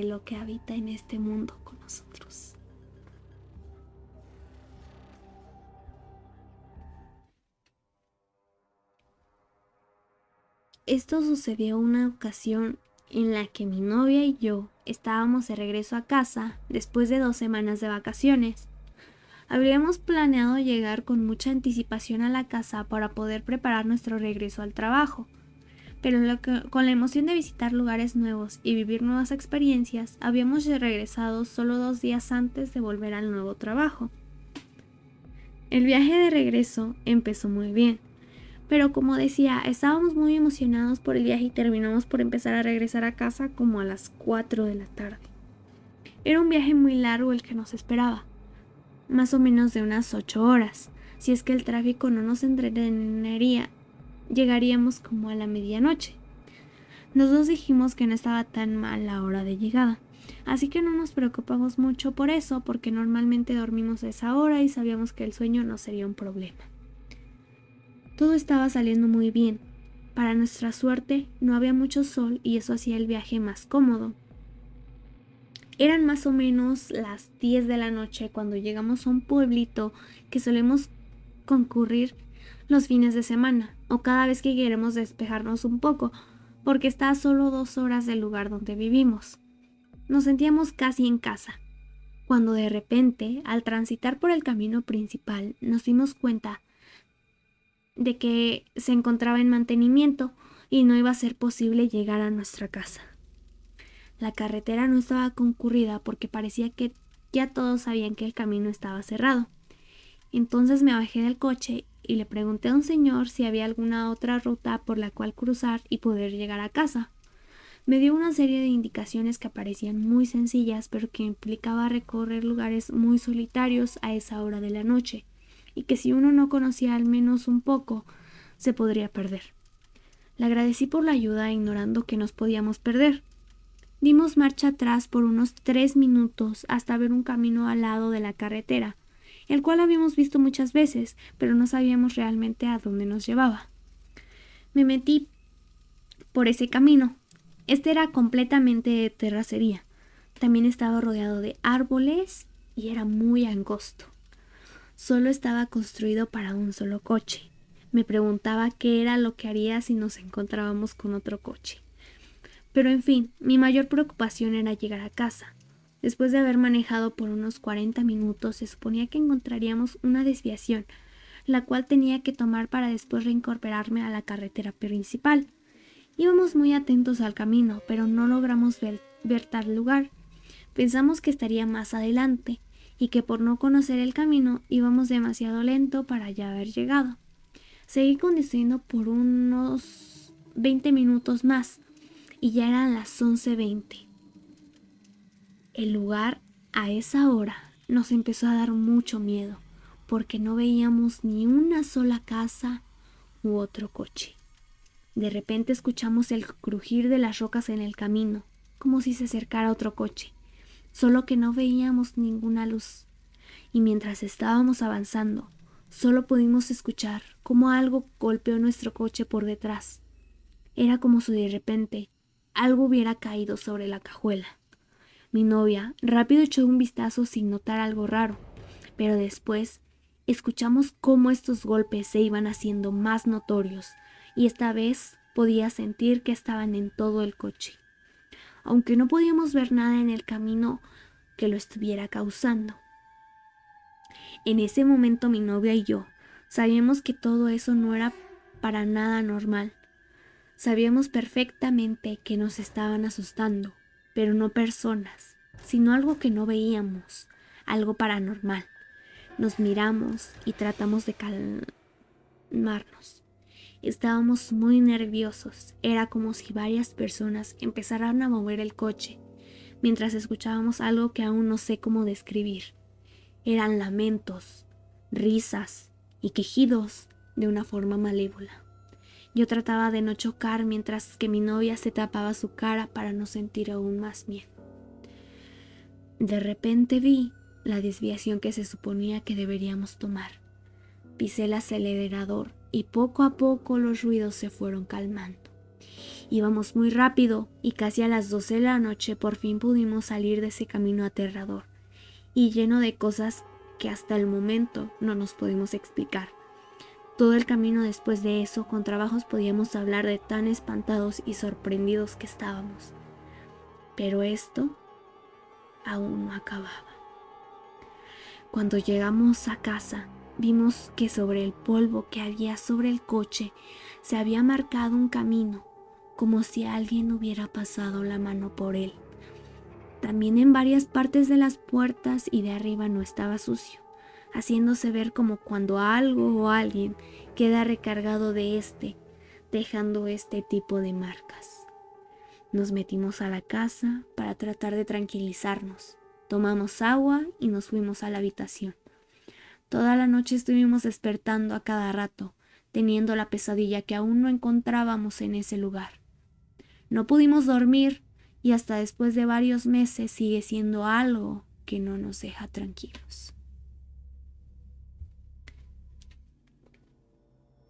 lo que habita en este mundo con nosotros. Esto sucedió una ocasión en la que mi novia y yo estábamos de regreso a casa después de 2 semanas de vacaciones. Habríamos planeado llegar con mucha anticipación a la casa para poder preparar nuestro regreso al trabajo, pero con la emoción de visitar lugares nuevos y vivir nuevas experiencias, habíamos regresado solo 2 días antes de volver al nuevo trabajo. El viaje de regreso empezó muy bien, pero como decía, estábamos muy emocionados por el viaje y terminamos por empezar a regresar a casa como a las 4 de la tarde. Era un viaje muy largo el que nos esperaba, más o menos de unas 8 horas. Si es que el tráfico no nos entretenería, llegaríamos como a la medianoche. Los dos dijimos que no estaba tan mal la hora de llegada, así que no nos preocupamos mucho por eso porque normalmente dormimos a esa hora y sabíamos que el sueño no sería un problema. Todo estaba saliendo muy bien. Para nuestra suerte no había mucho sol y eso hacía el viaje más cómodo. Eran más o menos las 10 de la noche cuando llegamos a un pueblito que solemos concurrir los fines de semana o cada vez que queremos despejarnos un poco, porque está a solo 2 horas del lugar donde vivimos. Nos sentíamos casi en casa, cuando de repente, al transitar por el camino principal, nos dimos cuenta de que se encontraba en mantenimiento y no iba a ser posible llegar a nuestra casa. La carretera no estaba concurrida porque parecía que ya todos sabían que el camino estaba cerrado. Entonces me bajé del coche y le pregunté a un señor si había alguna otra ruta por la cual cruzar y poder llegar a casa. Me dio una serie de indicaciones que parecían muy sencillas, pero que implicaba recorrer lugares muy solitarios a esa hora de la noche, y que si uno no conocía al menos un poco, se podría perder. Le agradecí por la ayuda, ignorando que nos podíamos perder. Dimos marcha atrás por unos 3 minutos hasta ver un camino al lado de la carretera, el cual habíamos visto muchas veces, pero no sabíamos realmente a dónde nos llevaba. Me metí por ese camino. Este era completamente de terracería. También estaba rodeado de árboles y era muy angosto. Solo estaba construido para un solo coche. Me preguntaba qué era lo que haría si nos encontrábamos con otro coche. Pero en fin, mi mayor preocupación era llegar a casa. Después de haber manejado por unos 40 minutos, se suponía que encontraríamos una desviación, la cual tenía que tomar para después reincorporarme a la carretera principal. Íbamos muy atentos al camino, pero no logramos ver tal lugar. Pensamos que estaría más adelante y que por no conocer el camino íbamos demasiado lento para ya haber llegado. Seguí conduciendo por unos 20 minutos más y ya eran las 11:20. El lugar a esa hora nos empezó a dar mucho miedo porque no veíamos ni una sola casa u otro coche. De repente escuchamos el crujir de las rocas en el camino, como si se acercara otro coche, solo que no veíamos ninguna luz. Y mientras estábamos avanzando, solo pudimos escuchar cómo algo golpeó nuestro coche por detrás. Era como si de repente algo hubiera caído sobre la cajuela. Mi novia rápido echó un vistazo sin notar algo raro, pero después escuchamos cómo estos golpes se iban haciendo más notorios y esta vez podía sentir que estaban en todo el coche, aunque no podíamos ver nada en el camino que lo estuviera causando. En ese momento mi novia y yo sabíamos que todo eso no era para nada normal. Sabíamos perfectamente que nos estaban asustando, pero no personas, sino algo que no veíamos, algo paranormal. Nos miramos y tratamos de calmarnos. Estábamos muy nerviosos. Era como si varias personas empezaran a mover el coche, mientras escuchábamos algo que aún no sé cómo describir. Eran lamentos, risas y quejidos de una forma malévola. Yo trataba de no chocar mientras que mi novia se tapaba su cara para no sentir aún más miedo. De repente vi la desviación que se suponía que deberíamos tomar. Pisé el acelerador y poco a poco los ruidos se fueron calmando. Íbamos muy rápido y casi a las 12 de la noche por fin pudimos salir de ese camino aterrador y lleno de cosas que hasta el momento no nos podemos explicar. Todo el camino después de eso, con trabajos podíamos hablar de tan espantados y sorprendidos que estábamos. Pero esto aún no acababa. Cuando llegamos a casa, vimos que sobre el polvo que había sobre el coche se había marcado un camino, como si alguien hubiera pasado la mano por él. También en varias partes de las puertas y de arriba no estaba sucio, haciéndose ver como cuando algo o alguien queda recargado de dejando este tipo de marcas. Nos metimos a la casa para tratar de tranquilizarnos. Tomamos agua y nos fuimos a la habitación. Toda la noche estuvimos despertando a cada rato, teniendo la pesadilla que aún no encontrábamos en ese lugar. No pudimos dormir y hasta después de varios meses sigue siendo algo que no nos deja tranquilos.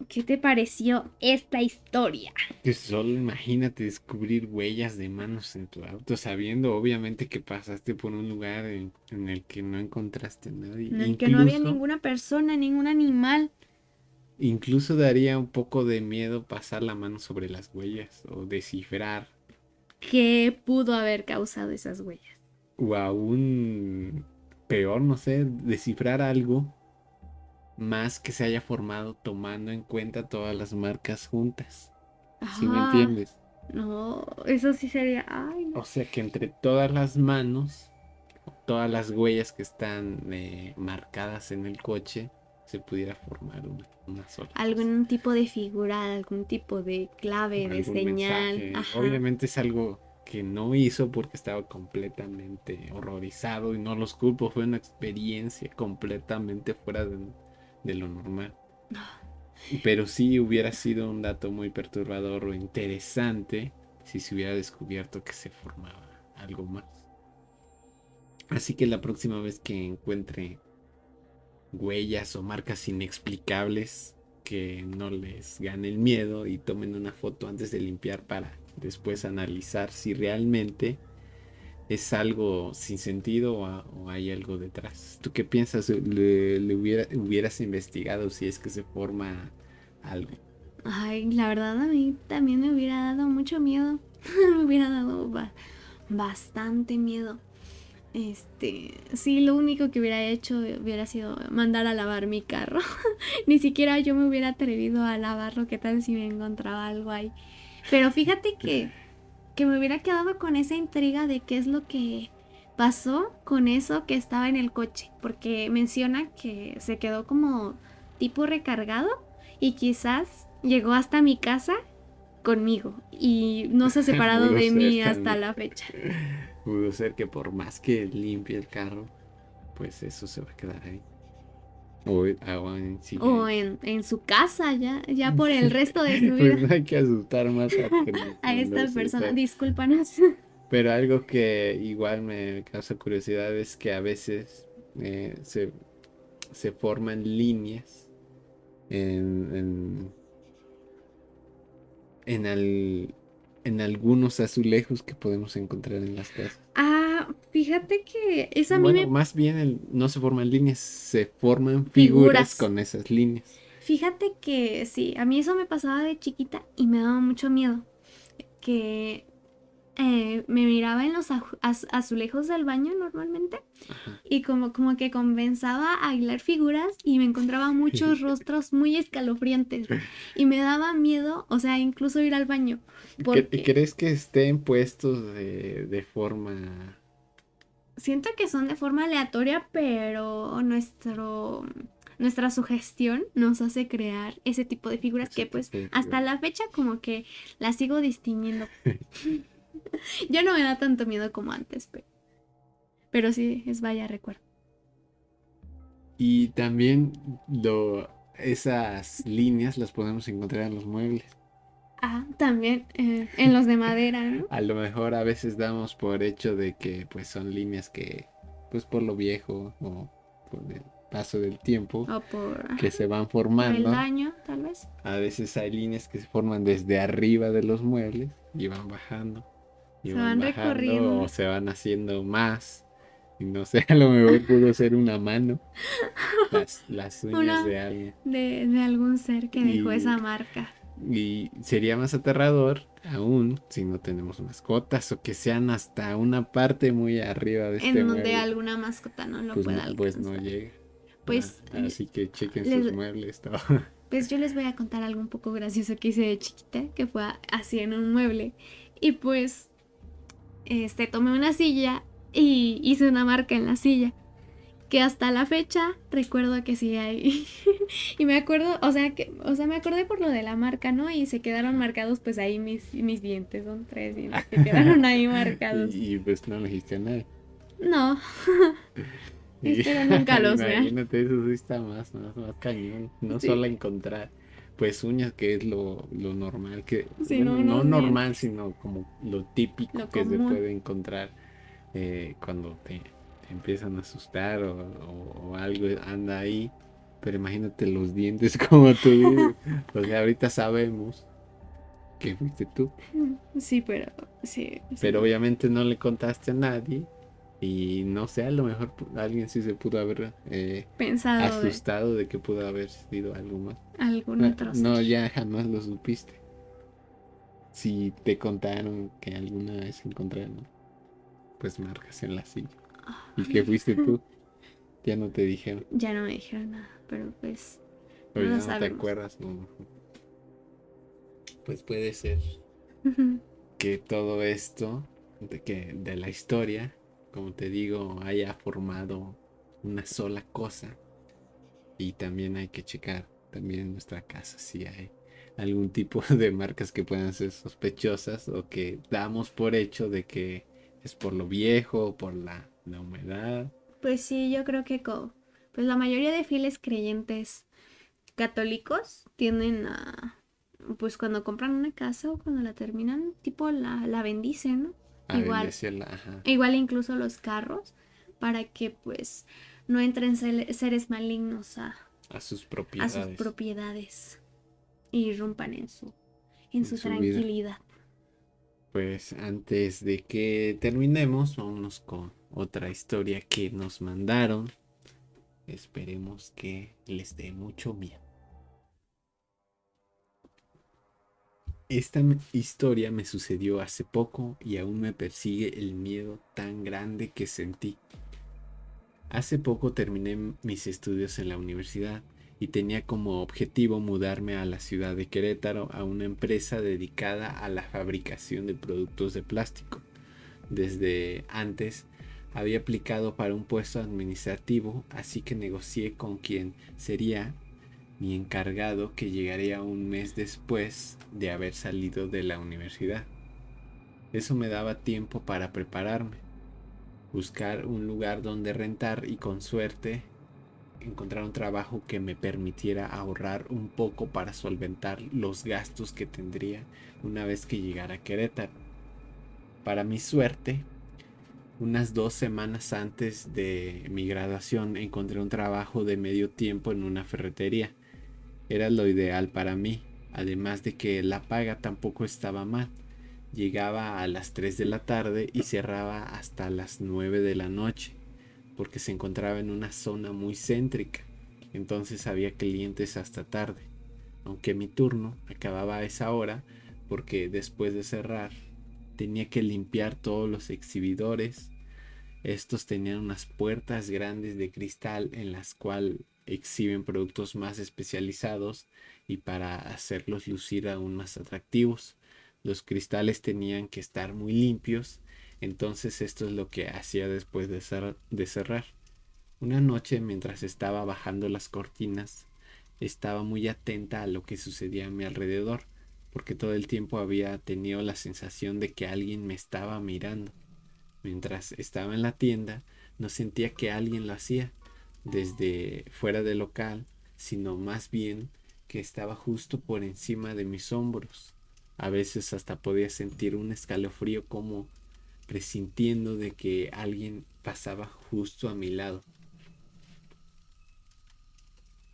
¿Qué te pareció esta historia? Que solo imagínate descubrir huellas de manos en tu auto, sabiendo obviamente que pasaste por un lugar en el que no encontraste nada. En el que no había ninguna persona, ningún animal. Incluso daría un poco de miedo pasar la mano sobre las huellas o descifrar. ¿Qué pudo haber causado esas huellas? O aún peor, no sé, descifrar algo más que se haya formado tomando en cuenta todas las marcas juntas. ¿Sí me Ajá. entiendes? No, eso sí sería. Ay, no. O sea que entre todas las manos, todas las huellas que están marcadas en el coche, se pudiera formar una sola cosa. Algún tipo de figura, algún tipo de clave, de Algún señal. mensaje. Ajá. Obviamente es algo que no hizo porque estaba completamente horrorizado y no los culpo, fue una experiencia completamente fuera de lo normal. Pero sí hubiera sido un dato muy perturbador o interesante si se hubiera descubierto que se formaba algo más. Así que la próxima vez que encuentre huellas o marcas inexplicables, que no les gane el miedo y tomen una foto antes de limpiar para después analizar si realmente es algo sin sentido o hay algo detrás. ¿Tú qué piensas? ¿Hubieras investigado si es que se forma algo? Ay, la verdad a mí también me hubiera dado mucho miedo. Me hubiera dado bastante miedo. Sí, lo único que hubiera hecho hubiera sido mandar a lavar mi carro. Ni siquiera yo me hubiera atrevido a lavarlo, qué tal si me encontraba algo ahí. Pero fíjate que me hubiera quedado con esa intriga de qué es lo que pasó con eso que estaba en el coche, porque menciona que se quedó como tipo recargado y quizás llegó hasta mi casa conmigo y no se ha separado Pudo de ser mí hasta también. la fecha. Pudo ser que por más que limpie el carro, pues eso se va a quedar ahí. O O en su casa ya por el resto de su Pues vida. no hay que asustar más a A esta persona, César. discúlpanos. Pero algo que igual me causa curiosidad es que a veces se forman líneas en, en, en en algunos azulejos que podemos encontrar en las casas. Fíjate que eso a mí Bueno, me... más bien no se forman líneas, se forman figuras Figuras. con esas líneas. Fíjate que sí, a mí eso me pasaba de chiquita y me daba mucho miedo. Que me miraba en los azulejos del baño normalmente Ajá. y como que comenzaba a hilar figuras y me encontraba muchos rostros muy escalofriantes y me daba miedo, o sea, incluso ir al baño porque ¿Crees que estén puestos de forma... siento que son de forma aleatoria, pero nuestra sugestión nos hace crear ese tipo de figuras ese que pues tipo de hasta figuras? la fecha como que las sigo distinguiendo. Ya no me da tanto miedo como antes, pero sí, es vaya recuerdo. Y también esas líneas las podemos encontrar en los muebles. También en los de madera, ¿no? A lo mejor a veces damos por hecho de que pues son líneas que pues por lo viejo o por el paso del tiempo O por, que ajá, se van por el formando. daño, tal vez. A veces hay líneas que se forman desde arriba de los muebles y van bajando y Se van van bajando o recorriendo se van haciendo más. Y no sé, a lo mejor pudo ser una mano, las uñas una de alguien. de algún ser que dejó Y esa marca. Y sería más aterrador aún si no tenemos mascotas o que sean hasta una parte muy arriba de este En donde mueble. alguna mascota no lo Pues, pueda pues no alcanzar. llega. Pues, Así que chequen sus les, muebles, todo. pues yo les voy a contar algo un poco gracioso que hice de chiquita, que fue así en un mueble. Y pues, tomé una silla y hice una marca en la silla. Que hasta la fecha recuerdo que sí hay. Y me acuerdo, me acordé por lo de la marca, ¿no? Y se quedaron marcados pues ahí mis dientes, son 3 dientes que quedaron ahí marcados. Pues no le dijiste a nadie. No, Y, espero nunca los vean. imagínate, eso sí está más cañón. No solo Sí, encontrar pues uñas, que es lo normal, que, si no, bueno, no unos normal, dientes. sino como lo típico Lo que se común. puede encontrar cuando te empiezan a asustar o algo anda ahí. Pero imagínate los dientes, como tú dices. O sea, ahorita sabemos que fuiste tú, Sí, pero sí, pero sí. obviamente no le contaste a nadie. Y no sé, a lo mejor alguien sí se pudo haber Pensado de asustado de que pudo haber sido algo más. algún No, otro ser. no, ya jamás lo supiste. Si te contaron que alguna vez encontraron, pues marcas en la silla. Y que fuiste tú, ya no te dijeron. Ya no me dijeron nada, pero pues O no lo ya no te sabemos. acuerdas. Pues puede ser que todo esto, de la historia, como te digo, haya formado una sola cosa. Y también hay que checar, también en nuestra casa, si hay algún tipo de marcas que puedan ser sospechosas o que damos por hecho de que es por lo viejo, por la humedad. Pues sí, yo creo que pues la mayoría de fieles creyentes católicos tienden pues cuando compran una casa o cuando la terminan, tipo la bendicen, ¿no? A Igual, bendecirla, ajá, igual incluso los carros, para que pues no entren seres malignos a sus a sus propiedades propiedades y irrumpan en en su su vida. tranquilidad. Pues antes de que terminemos, vámonos con otra historia que nos mandaron. Esperemos que les dé mucho miedo. Esta historia me sucedió hace poco y aún me persigue el miedo tan grande que sentí. Hace poco terminé mis estudios en la universidad y tenía como objetivo mudarme a la ciudad de Querétaro a una empresa dedicada a la fabricación de productos de plástico. Desde antes había aplicado para un puesto administrativo, así que negocié con quien sería mi encargado, que llegaría un mes después de haber salido de la universidad. Eso me daba tiempo para prepararme, buscar un lugar donde rentar y, con suerte, encontrar un trabajo que me permitiera ahorrar un poco para solventar los gastos que tendría una vez que llegara a Querétaro. Para mi suerte, unas 2 semanas antes de mi graduación encontré un trabajo de medio tiempo en una ferretería. Era lo ideal para mí, además de que la paga tampoco estaba mal. llegaba a las 3 de la tarde y cerraba hasta las 9 de la noche, porque se encontraba en una zona muy céntrica, entonces había clientes hasta tarde, aunque mi turno acababa a esa hora, porque después de cerrar tenía que limpiar todos los exhibidores. Estos tenían unas puertas grandes de cristal en las cuales exhiben productos más especializados y para hacerlos lucir aún más atractivos. Los cristales tenían que estar muy limpios, entonces esto es lo que hacía después de cerrar. Una noche, mientras estaba bajando las cortinas, estaba muy atenta a lo que sucedía a mi alrededor, porque todo el tiempo había tenido la sensación de que alguien me estaba mirando. Mientras estaba en la tienda, no sentía que alguien lo hacía desde fuera del local, sino más bien que estaba justo por encima de mis hombros. A veces hasta podía sentir un escalofrío como presintiendo de que alguien pasaba justo a mi lado.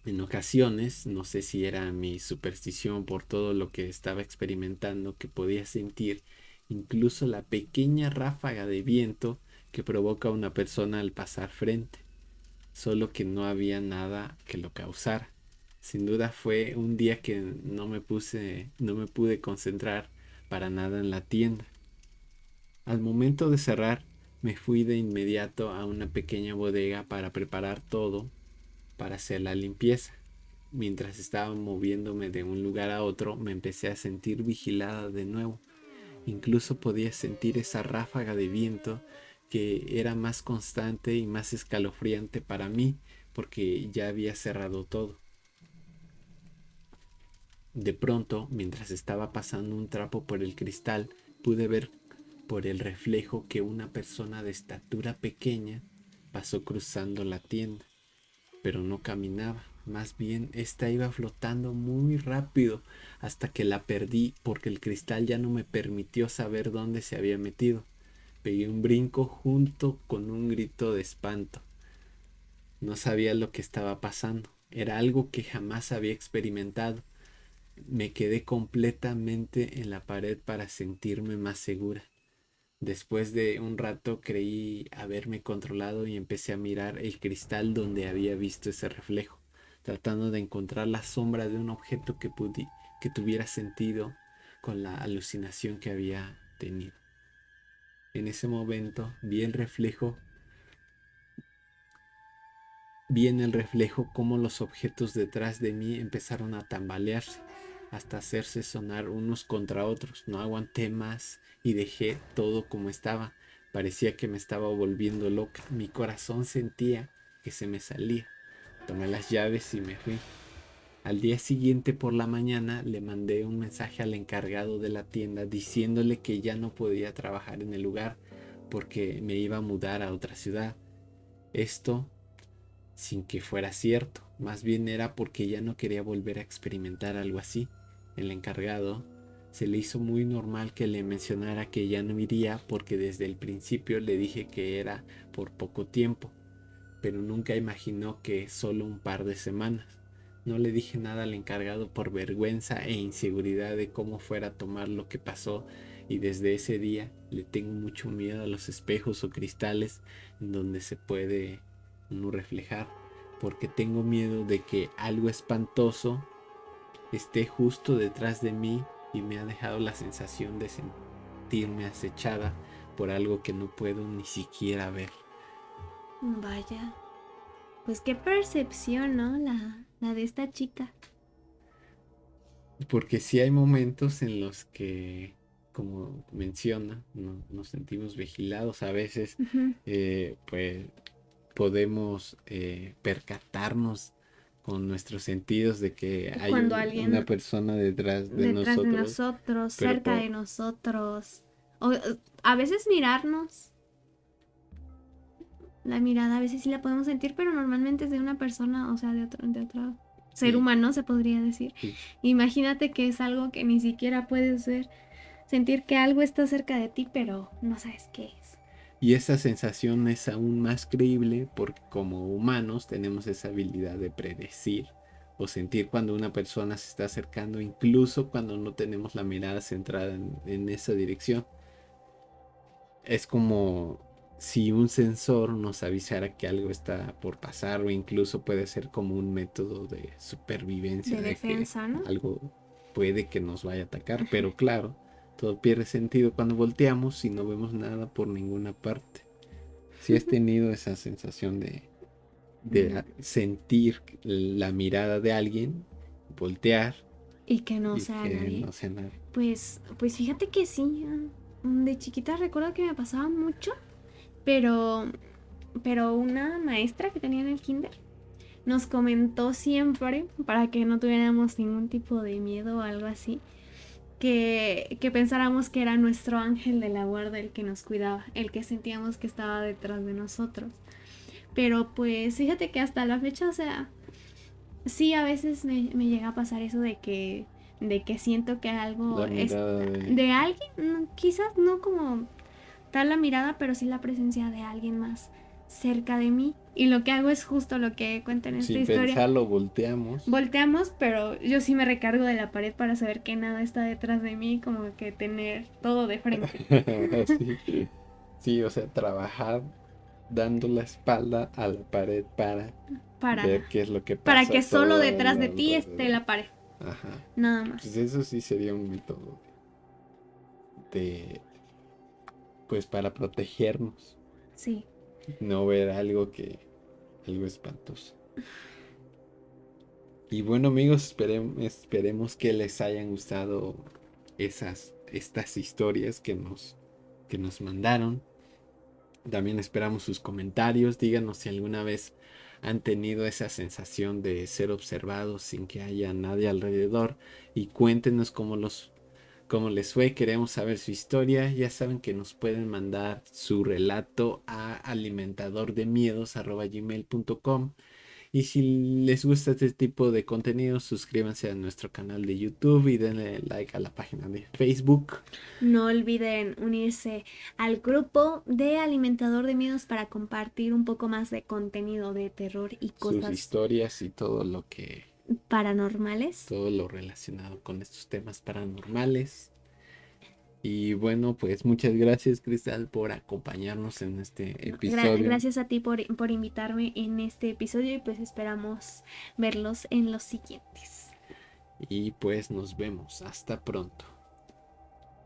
En ocasiones, no sé si era mi superstición por todo lo que estaba experimentando, que podía sentir incluso la pequeña ráfaga de viento que provoca una persona al pasar frente, solo que no había nada que lo causara. Sin duda fue un día que no me pude concentrar para nada en la tienda. Al momento de cerrar, me fui de inmediato a una pequeña bodega para preparar todo para hacer la limpieza. Mientras estaba moviéndome de un lugar a otro, me empecé a sentir vigilada de nuevo. Incluso podía sentir esa ráfaga de viento que era más constante y más escalofriante para mí porque ya había cerrado todo. De pronto, mientras estaba pasando un trapo por el cristal, pude ver por el reflejo que una persona de estatura pequeña pasó cruzando la tienda, pero no caminaba. Más bien, esta iba flotando muy rápido hasta que la perdí porque el cristal ya no me permitió saber dónde se había metido. Pegué un brinco junto con un grito de espanto. No sabía lo que estaba pasando. Era algo que jamás había experimentado. Me quedé completamente en la pared para sentirme más segura. Después de un rato creí haberme controlado y empecé a mirar el cristal donde había visto ese reflejo, tratando de encontrar la sombra de un objeto que tuviera sentido con la alucinación que había tenido. En ese momento vi en el reflejo cómo los objetos detrás de mí empezaron a tambalearse hasta hacerse sonar unos contra otros. No aguanté más y dejé todo como estaba. Parecía que me estaba volviendo loca. Mi corazón sentía que se me salía. Tomé las llaves y me fui. Al día siguiente por la mañana le mandé un mensaje al encargado de la tienda diciéndole que ya no podía trabajar en el lugar porque me iba a mudar a otra ciudad. Esto sin que fuera cierto, más bien era porque ya no quería volver a experimentar algo así. El encargado se le hizo muy normal que le mencionara que ya no iría porque desde el principio le dije que era por poco tiempo, pero nunca imaginó que solo un par de semanas. No le dije nada al encargado por vergüenza e inseguridad de cómo fuera a tomar lo que pasó, y desde ese día le tengo mucho miedo a los espejos o cristales en donde se puede no reflejar, porque tengo miedo de que algo espantoso esté justo detrás de mí y me ha dejado la sensación de sentirme acechada por algo que no puedo ni siquiera ver. Vaya, pues qué percepción, ¿no? La de esta chica. Porque sí hay momentos en los que, como menciona, nos sentimos vigilados. A veces, Ujú. pues podemos percatarnos con nuestros sentidos de que hay Cuando una alguien persona detrás de detrás de nosotros, nosotros, pero cerca de nosotros, o a veces mirarnos. La mirada a veces sí la podemos sentir, pero normalmente es de una persona, o sea, de otro ser y, humano, se podría decir. y, Imagínate que es algo que ni siquiera puedes ver, sentir que algo está cerca de ti, pero no sabes qué es. y esa sensación es aún más creíble porque como humanos tenemos esa habilidad de predecir o sentir cuando una persona se está acercando, incluso cuando no tenemos la mirada centrada en esa dirección. Es como si un sensor nos avisara que algo está por pasar, o incluso puede ser como un método de supervivencia De de que defensa, ¿no? algo puede que nos vaya a atacar. Pero claro, todo pierde sentido cuando volteamos y no vemos nada por ninguna parte. Si has tenido esa sensación de sentir la mirada de alguien, voltear Y que no y sea que nadie. no sea nadie. Pues fíjate que sí. De chiquita recuerdo que me pasaba mucho, pero, pero una maestra que tenía en el kinder nos comentó siempre, para que no tuviéramos ningún tipo de miedo o algo así, que pensáramos que era nuestro ángel de la guarda el que nos cuidaba, el que sentíamos que estaba detrás de nosotros. Pero pues fíjate que hasta la fecha, o sea, sí, a veces me llega a pasar eso de que siento que algo La es mirada de alguien, quizás no como tal la mirada, pero sí la presencia de alguien más cerca de mí. Y lo que hago es justo lo que cuenta en esta sin historia. pensarlo, volteamos. Volteamos, pero yo sí me recargo de la pared para saber que nada está detrás de mí, como que tener todo de frente. Sí. Sí, o sea, trabajar dando la espalda a la pared para Para, ver qué es lo que para pasa que solo todo detrás de ti esté alrededor. la pared. Ajá. Nada Pues más. eso sí sería un método de, pues para protegernos, Sí. no ver algo espantoso. Y bueno, amigos, esperemos que les hayan gustado estas historias que nos mandaron. También esperamos sus comentarios. Díganos si alguna vez han tenido esa sensación de ser observados sin que haya nadie alrededor. Y cuéntenos cómo les fue. Queremos saber su historia. Ya saben que nos pueden mandar su relato a alimentadordemiedos@gmail.com. Y si les gusta este tipo de contenido, suscríbanse a nuestro canal de YouTube y denle like a la página de Facebook. No olviden unirse al grupo de Alimentador de Miedos para compartir un poco más de contenido de terror y Sus cosas historias y paranormales. todo lo relacionado con estos temas paranormales. Y bueno, pues muchas gracias, Cristal, por acompañarnos en este episodio. Gracias a ti por invitarme en este episodio y pues esperamos verlos en los siguientes. Y pues nos vemos. Hasta pronto.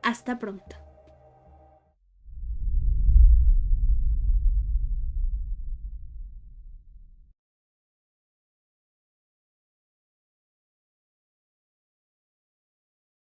Hasta pronto.